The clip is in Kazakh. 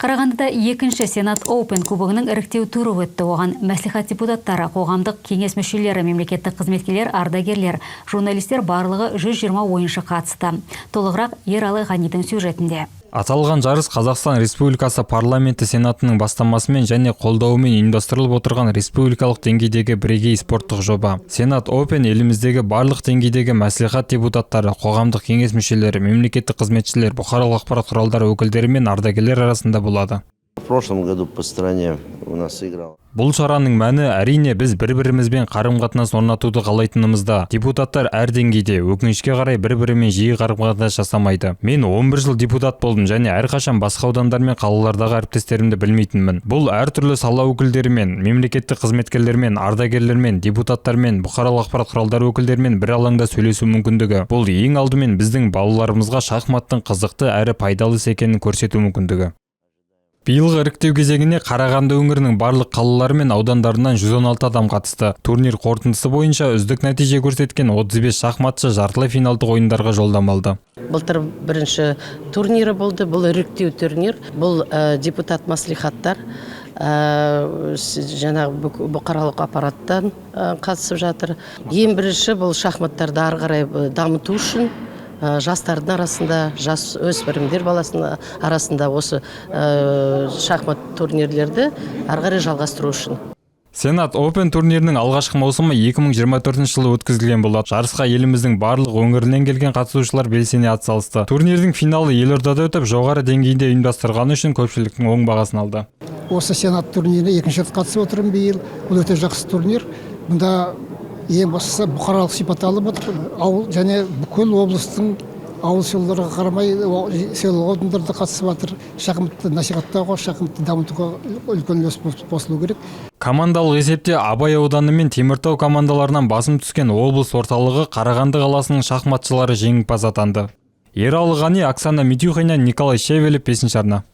Қарағандыда екінші Сенат Open кубогының іріктеу туры өтті. Оған мәслихат депутаттары, қоғамдық кеңес мүшелері, мемлекеттік қызметкерлер, ардагерлер, журналистер барлығы 120 ойыншы қатысты. Толығырақ Ералы Ғанидың сюжетінде. Аталған жарыс Қазақстан Республикасы парламенті сенатының бастамасымен және қолдауымен ұйымдастырылып отырған республикалық деңгейдегі бірегей спорттық жоба. Сенат Open еліміздегі барлық деңгейдегі мәслихат депутаттары, қоғамдық кеңес мүшелері, мемлекеттік қызметшілер, бұқаралық ақпарат құралдары өкілдері мен ардагерлер арасында болады. В прошлом году по стране у нас играл. Бұл шараның мәні әрине біз бір-бірімізбен қарым-қатынас орнатуды қалайтынымызда. Депутаттар әр деңгейде, өкінішке қарай бір-бірімен жиі қарым-қатынас жасамайды. Мен 11 жыл депутат болдым және әрқашан басқа аудандар мен қалалардағы әріптестерімді білмейтінмін. Бұл әртүрлі сала өкілдерімен, мемлекеттік қызметкерлермен, ардагерлермен, депутаттармен, бұқаралық ақпарат құралдары өкілдерімен бір алаңда сөйлесу мүмкіндігі. Бұл ең алдымен біздің балаларымызға шахматтың қызықты әрі пайдалы екенін көрсету мүмкіндігі. Биылғы іріктеу кезеңіне Қарағанды өңірінің барлық қалалары мен аудандарынан 116 адам қатысты. Турнир қорытындысы бойынша үздік нәтиже көрсеткен 35 шахматшы жартылай финалдық ойындарға жолдама алды. Былтыр бірінші турнирі болды, бұл іріктеу турнир, бұл депутат маслихаттар жаңағы бұқаралық аппараттан қатысып жатыр. Ең бірінші бұл шахматтарды ары қарай дамыту үшін жастардың арасында, жас өспірімдер баласының арасында осы шахмат турнирлерді ары қарай жалғастыру үшін. Сенат Open турнирінің алғашқы маусымы 2024 жылы өткізілген болады. Жарысқа еліміздің барлық өңірінен келген қатысушылар белсене атсалысты. Турнирдің финалы елордада өтіп, жоғары деңгейде ұйымдастырғаны үшін көпшіліктің оң бағасын алды. Осы Сенат турниріне екінші рет қатысып отырмын биыл. Бұл өте жақсы турнир. Мұнда ең бастысы бұқаралық сипат алып отыр. Ауыл және бүкіл облыстың ауыл селоларға қарамай село аудандарда қатысып жатыр. Шахматты насихаттауға, шахматты дамытуға үлкен үлес қосылу керек. Командалық есепте Абай ауданы мен Теміртау командаларынан басым түскен облыс орталығы Қарағанды қаласының шахматшылары жеңімпаз атанды. Ералы Ғани, Оксана Митюхина, Николай Шевелев, 5-ші арна.